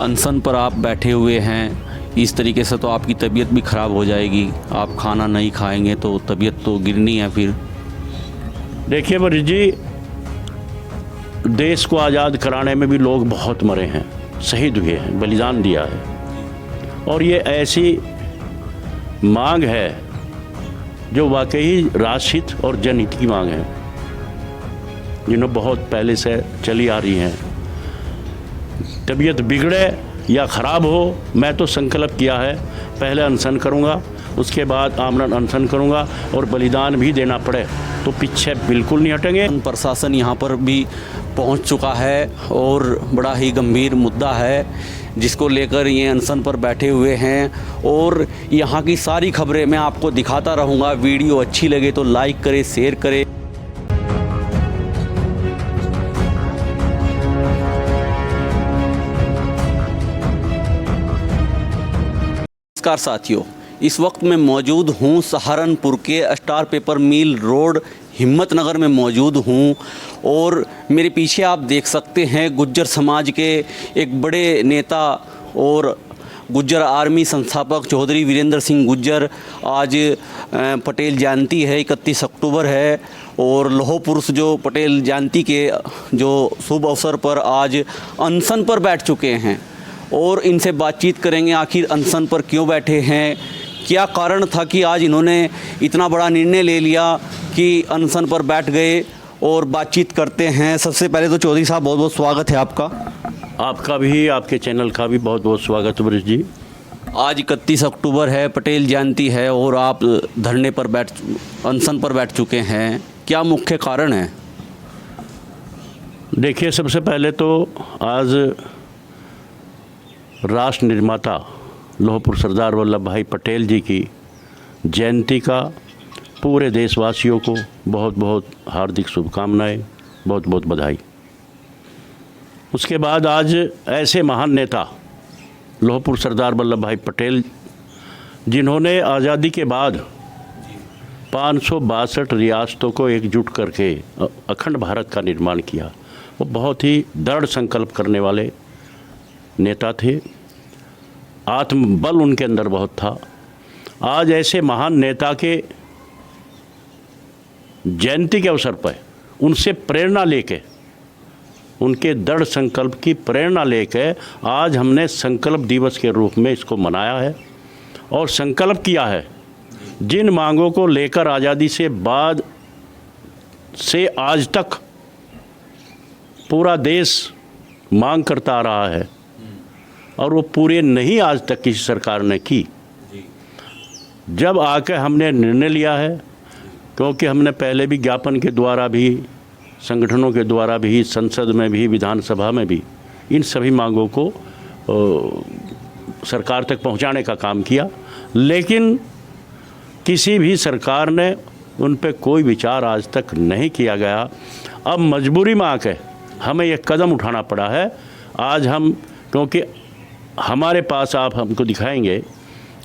अनशन पर आप बैठे हुए हैं, इस तरीके से तो आपकी तबीयत भी ख़राब हो जाएगी। आप खाना नहीं खाएंगे तो तबीयत तो गिरनी है फिर। देखिए वरिष्ठ जी, देश को आज़ाद कराने में भी लोग बहुत मरे हैं, शहीद हुए हैं, बलिदान दिया है। और ये ऐसी मांग है जो वाकई राष्ट्रहित और जनहित की मांग है, जिन्हें बहुत पहले से चली आ रही हैं। तबीयत बिगड़े या ख़राब हो, मैं तो संकल्प किया है पहले अनशन करूंगा, उसके बाद आमरण अनशन करूंगा और बलिदान भी देना पड़े तो पीछे बिल्कुल नहीं हटेंगे। प्रशासन यहाँ पर भी पहुँच चुका है और बड़ा ही गंभीर मुद्दा है जिसको लेकर ये अनशन पर बैठे हुए हैं। और यहाँ की सारी खबरें मैं आपको दिखाता रहूँगा। वीडियो अच्छी लगे तो लाइक करें, शेयर करें। नमस्कार साथियों, इस वक्त मैं मौजूद हूँ सहारनपुर के star paper mill road Himmatnagar में मौजूद हूँ। और मेरे पीछे आप देख सकते हैं गुज्जर समाज के एक बड़े नेता और गुज्जर आर्मी संस्थापक चौधरी वीरेंद्र सिंह गुज्जर, आज पटेल जयंती है, 31 अक्टूबर है। और लौह पुरुष जो पटेल जयंती के जो शुभ अवसर पर आज अनशन पर बैठ चुके हैं और इनसे बातचीत करेंगे आखिर अनशन पर क्यों बैठे हैं, क्या कारण था कि आज इन्होंने इतना बड़ा निर्णय ले लिया कि अनशन पर बैठ गए, और बातचीत करते हैं। सबसे पहले तो चौधरी साहब बहुत बहुत स्वागत है आपका। आपका भी, आपके चैनल का भी बहुत बहुत स्वागत है वरिष्ठ जी। आज 31 अक्टूबर है, पटेल जयंती है और आप धरने पर अनशन पर बैठ चुके हैं, क्या मुख्य कारण है? देखिए, सबसे पहले तो आज राष्ट्र निर्माता लौह पुरुष सरदार वल्लभ भाई पटेल जी की जयंती का पूरे देशवासियों को बहुत बहुत हार्दिक शुभकामनाएं, बहुत बहुत बधाई। उसके बाद आज ऐसे महान नेता लौह पुरुष सरदार वल्लभ भाई पटेल, जिन्होंने आज़ादी के बाद 562 रियासतों को एकजुट करके अखंड भारत का निर्माण किया, वो बहुत ही दृढ़ संकल्प करने वाले नेता थे। आत्मबल उनके अंदर बहुत था। आज ऐसे महान नेता के जयंती के अवसर पर उनसे प्रेरणा लेके, उनके दृढ़ संकल्प की प्रेरणा लेके आज हमने संकल्प दिवस के रूप में इसको मनाया है और संकल्प किया है जिन मांगों को लेकर आज़ादी से बाद से आज तक पूरा देश मांग करता आ रहा है और वो पूरे नहीं आज तक किसी सरकार ने की। जब आके हमने निर्णय लिया है, क्योंकि हमने पहले भी ज्ञापन के द्वारा भी, संगठनों के द्वारा भी, संसद में भी, विधानसभा में भी इन सभी मांगों को सरकार तक पहुंचाने का काम किया, लेकिन किसी भी सरकार ने उन पे कोई विचार आज तक नहीं किया गया। अब मजबूरी में आके हमें ये कदम उठाना पड़ा है। आज हम, क्योंकि हमारे पास आप हमको दिखाएंगे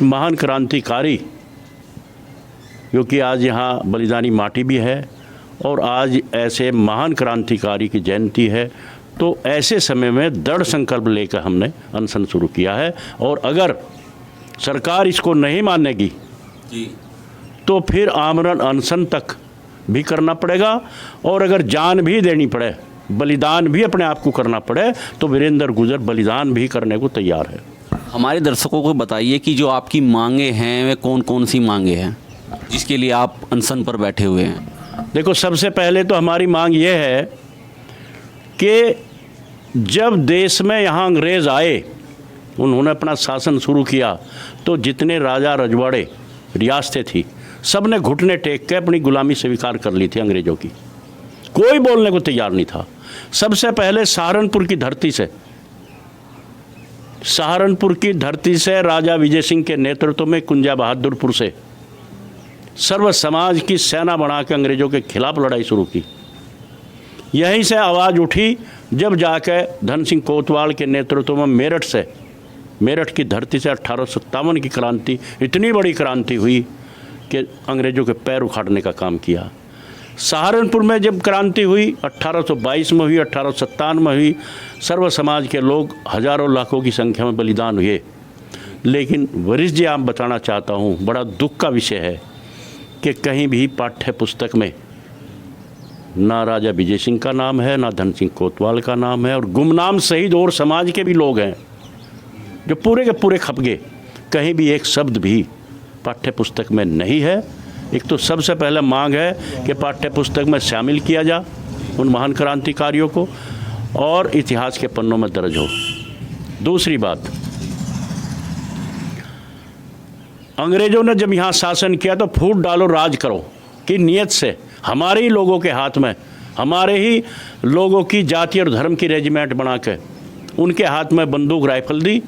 महान क्रांतिकारी, क्योंकि आज यहाँ बलिदानी माटी भी है और आज ऐसे महान क्रांतिकारी की जयंती है, तो ऐसे समय में दृढ़ संकल्प लेकर हमने अनशन शुरू किया है। और अगर सरकार इसको नहीं मानेगी तो फिर आमरण अनशन तक भी करना पड़ेगा, और अगर जान भी देनी पड़े, बलिदान भी अपने आप को करना पड़े, तो वीरेंद्र गुज्जर बलिदान भी करने को तैयार है। हमारे दर्शकों को बताइए कि जो आपकी मांगे हैं वे कौन कौन सी मांगे हैं जिसके लिए आप अनशन पर बैठे हुए हैं? देखो, सबसे पहले तो हमारी मांग ये है कि जब देश में यहाँ अंग्रेज़ आए, उन्होंने अपना शासन शुरू किया, तो जितने राजा रजवाड़े रियासतें थी, सब ने घुटने टेक के अपनी गुलामी स्वीकार कर ली थी अंग्रेज़ों की। कोई बोलने को तैयार नहीं था। सबसे पहले सहारनपुर की धरती से राजा विजय सिंह के नेतृत्व में कुंजा बहादुरपुर से सर्व समाज की सेना बना के अंग्रेज़ों के खिलाफ लड़ाई शुरू की। यहीं से आवाज़ उठी जब जाके धन सिंह कोतवाल के नेतृत्व में मेरठ की धरती से 1857 की क्रांति, इतनी बड़ी क्रांति हुई कि अंग्रेज़ों के पैर उखाड़ने का काम किया। सहारनपुर में जब क्रांति हुई 1822 में हुई, 1857 में हुई, सर्व समाज के लोग हजारों लाखों की संख्या में बलिदान हुए। लेकिन वरिष्ठ जी, आप बताना चाहता हूँ, बड़ा दुख का विषय है कि कहीं भी पाठ्य पुस्तक में ना राजा विजय सिंह का नाम है, ना धन सिंह कोतवाल का नाम है, और गुमनाम शहीद और समाज के भी लोग हैं जो पूरे के पूरे खप गए। कहीं भी एक शब्द भी पाठ्य पुस्तक में नहीं है। एक तो सबसे पहले मांग है कि पाठ्य पुस्तक में शामिल किया जा उन महान क्रांतिकारियों को और इतिहास के पन्नों में दर्ज हो। दूसरी बात, अंग्रेजों ने जब यहाँ शासन किया तो फूट डालो राज करो की नीयत से हमारे ही लोगों के हाथ में, हमारे ही लोगों की जाति और धर्म की रेजिमेंट बना के उनके हाथ में बंदूक राइफल दी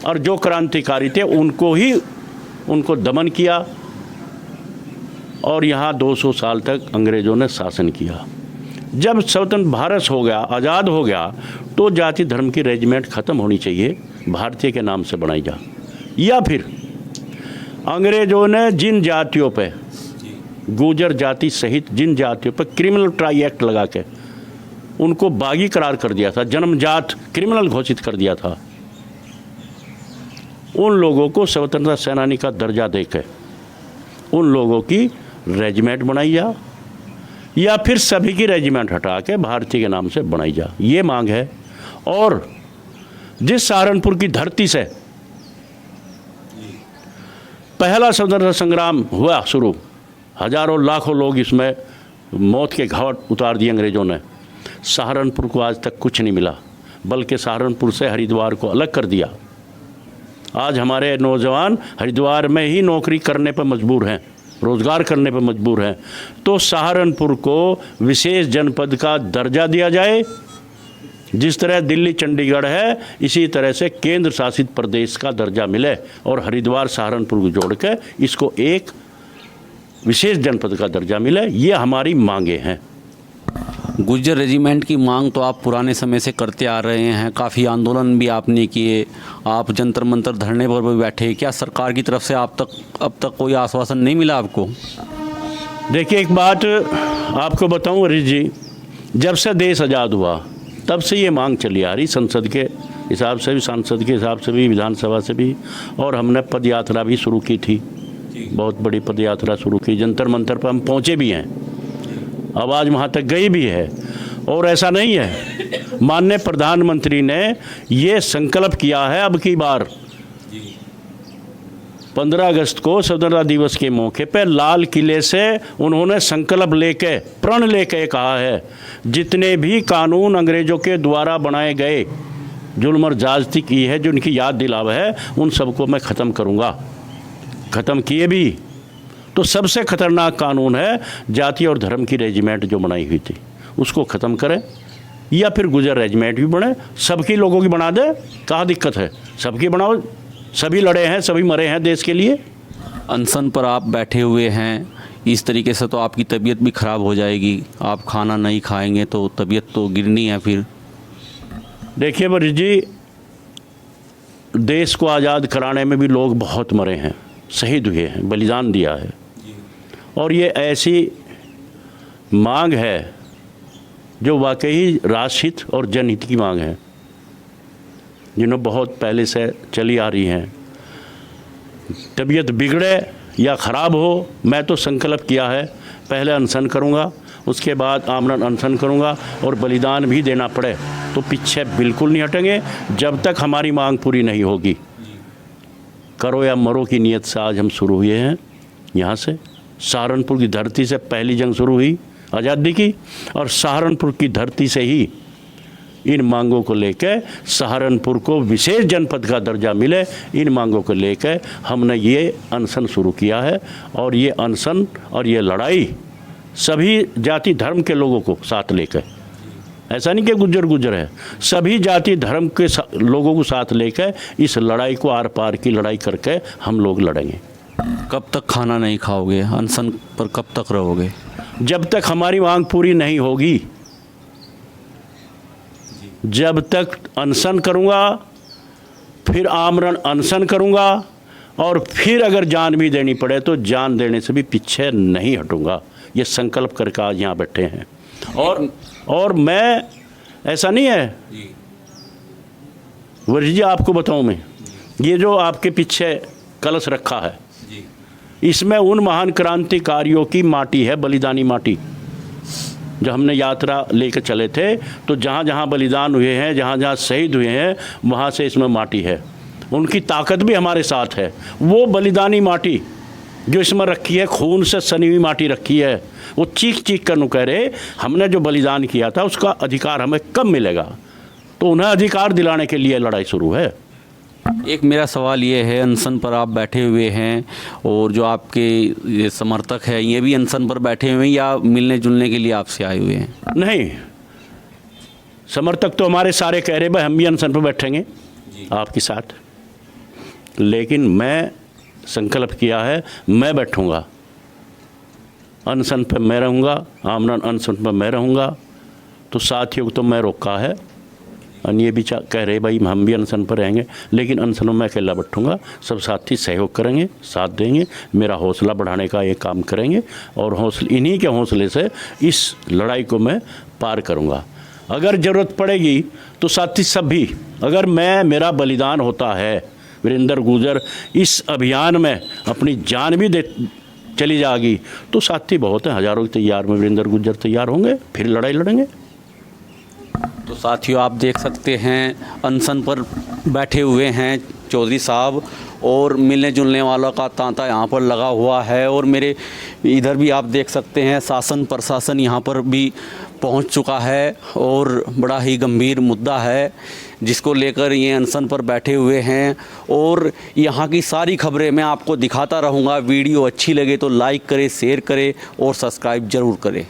और जो क्रांतिकारी थे उनको दमन किया और यहाँ 200 साल तक अंग्रेज़ों ने शासन किया। जब स्वतंत्र भारत हो गया, आज़ाद हो गया, तो जाति धर्म की रेजिमेंट ख़त्म होनी चाहिए, भारतीय के नाम से बनाई जा। या फिर अंग्रेज़ों ने जिन जातियों पे, गुर्जर जाति सहित जिन जातियों पे क्रिमिनल ट्राई एक्ट लगा के उनको बागी करार कर दिया था, जन्मजात क्रिमिनल घोषित कर दिया था, उन लोगों को स्वतंत्रता सेनानी का दर्जा देकर उन लोगों की रेजिमेंट बनाई जा, या फिर सभी की रेजिमेंट हटा के भारतीय के नाम से बनाई जा, ये मांग है। और जिस सहारनपुर की धरती से पहला स्वतंत्रता संग्राम हुआ शुरू, हजारों लाखों लोग इसमें मौत के घाट उतार दिए अंग्रेज़ों ने, सहारनपुर को आज तक कुछ नहीं मिला, बल्कि सहारनपुर से हरिद्वार को अलग कर दिया। आज हमारे नौजवान हरिद्वार में ही नौकरी करने पर मजबूर हैं, रोज़गार करने पर मजबूर हैं। तो सहारनपुर को विशेष जनपद का दर्जा दिया जाए, जिस तरह दिल्ली चंडीगढ़ है इसी तरह से केंद्र शासित प्रदेश का दर्जा मिले और हरिद्वार सहारनपुर को जोड़ के इसको एक विशेष जनपद का दर्जा मिले, ये हमारी मांगे हैं। गुर्जर रेजिमेंट की मांग तो आप पुराने समय से करते आ रहे हैं, काफ़ी आंदोलन भी आपने किए, आप जंतर मंतर धरने पर भी बैठे। क्या सरकार की तरफ से अब तक कोई आश्वासन नहीं मिला आपको? देखिए, एक बात आपको बताऊं हरीश जी, जब से देश आज़ाद हुआ तब से ये मांग चली आ रही, संसद के हिसाब से भी, सांसद के हिसाब से भी, विधानसभा से भी, और हमने पद यात्रा भी शुरू की थी, बहुत बड़ी पद यात्रा शुरू की, जंतर मंतर पर हम पहुँचे भी हैं, आवाज़ वहाँ तक गई भी है। और ऐसा नहीं है, माननीय प्रधानमंत्री ने ये संकल्प किया है अब की बार 15 अगस्त को स्वतंत्रता दिवस के मौके पर लाल किले से उन्होंने संकल्प लेके, प्रण लेके कहा है, जितने भी कानून अंग्रेज़ों के द्वारा बनाए गए, जुल्म और ज्यादती की है, जो उनकी याद दिलावा है, उन सबको मैं ख़त्म करूँगा। ख़त्म किए भी। तो सबसे खतरनाक कानून है जाति और धर्म की रेजिमेंट जो बनाई हुई थी, उसको ख़त्म करें, या फिर गुर्जर रेजिमेंट भी बने, सबकी लोगों की बना दे, कहाँ दिक्कत है, सबकी बनाओ, सभी लड़े हैं, सभी मरे हैं देश के लिए। अनशन पर आप बैठे हुए हैं, इस तरीके से तो आपकी तबीयत भी ख़राब हो जाएगी, आप खाना नहीं खाएंगे तो तबीयत तो गिरनी है फिर। देखिए वरिष्ठ जी, देश को आज़ाद कराने में भी लोग बहुत मरे हैं, शहीद हुए हैं, बलिदान दिया है, और ये ऐसी मांग है जो वाकई राष्ट्रहित और जनहित की मांग है, जिन्हें बहुत पहले से चली आ रही हैं। तबीयत बिगड़े या ख़राब हो, मैं तो संकल्प किया है, पहले अनशन करूँगा, उसके बाद आमरण अनशन करूँगा, और बलिदान भी देना पड़े तो पीछे बिल्कुल नहीं हटेंगे जब तक हमारी मांग पूरी नहीं होगी। करो या मरो की नीयत से आज हम शुरू हुए हैं। यहाँ से सहारनपुर की धरती से पहली जंग शुरू हुई आज़ादी की, और सहारनपुर की धरती से ही इन मांगों को लेकर सहारनपुर को विशेष जनपद का दर्जा मिले, इन मांगों को लेकर हमने ये अनशन शुरू किया है। और ये अनशन और ये लड़ाई सभी जाति धर्म के लोगों को साथ लेकर, ऐसा नहीं कि गुज्जर है, सभी जाति धर्म के लोगों को साथ लेकर इस लड़ाई को आर पार की लड़ाई करके हम लोग लड़ेंगे। कब तक खाना नहीं खाओगे, अनशन पर कब तक रहोगे? जब तक हमारी मांग पूरी नहीं होगी, जब तक अनशन करूँगा, फिर आमरण अनशन करूँगा, और फिर अगर जान भी देनी पड़े तो जान देने से भी पीछे नहीं हटूँगा, ये संकल्प करके आज यहाँ बैठे हैं। और मैं ऐसा नहीं है वरिष्ठ जी, आपको बताऊँ मैं, ये जो आपके पीछे कलश रखा है इसमें उन महान क्रांतिकारियों की माटी है, बलिदानी माटी। जब हमने यात्रा लेकर चले थे तो जहाँ जहाँ बलिदान हुए हैं, जहाँ जहाँ शहीद हुए हैं, वहाँ से इसमें माटी है। उनकी ताकत भी हमारे साथ है। वो बलिदानी माटी जो इसमें रखी है, खून से सनी हुई माटी रखी है, वो चीख चीख कर कह रहे हमने जो बलिदान किया था उसका अधिकार हमें कब मिलेगा। तो उन्हें अधिकार दिलाने के लिए लड़ाई शुरू है। एक मेरा सवाल ये है, अनशन पर आप बैठे हुए हैं और जो आपके ये समर्थक हैं ये भी अनशन पर बैठे हुए हैं या मिलने जुलने के लिए आपसे आए हुए हैं? नहीं, समर्थक तो हमारे सारे कह रहे भाई हम भी अनशन पर बैठेंगे आपके साथ, लेकिन मैं संकल्प किया है मैं बैठूंगा अनशन पर, मैं रहूँगा आमरण अनशन पर मैं रहूँगा। तो साथियों को तो मैं रोका है और ये भी कह रहे भाई हम भी अनशन पर रहेंगे, लेकिन अनशन में मैं अकेला बैठूंगा। सब साथी सहयोग करेंगे, साथ देंगे, मेरा हौसला बढ़ाने का ये काम करेंगे और इन्हीं के हौसले से इस लड़ाई को मैं पार करूंगा। अगर ज़रूरत पड़ेगी तो साथी सब भी, अगर मेरा बलिदान होता है, वीरेंद्र गुर्जर इस अभियान में अपनी जान भी दे चली जाएगी, तो साथी बहुत हैं, हज़ारों की तैयार में वीरेंद्र गुर्जर तैयार होंगे, फिर लड़ाई लड़ेंगे। तो साथियों आप देख सकते हैं अनशन पर बैठे हुए हैं चौधरी साहब और मिलने जुलने वालों का तांता यहाँ पर लगा हुआ है। और मेरे इधर भी आप देख सकते हैं शासन प्रशासन यहाँ पर भी पहुँच चुका है और बड़ा ही गंभीर मुद्दा है जिसको लेकर ये अनशन पर बैठे हुए हैं। और यहाँ की सारी खबरें मैं आपको दिखाता रहूँगा। वीडियो अच्छी लगे तो लाइक करें, शेयर करें और सब्सक्राइब ज़रूर करें।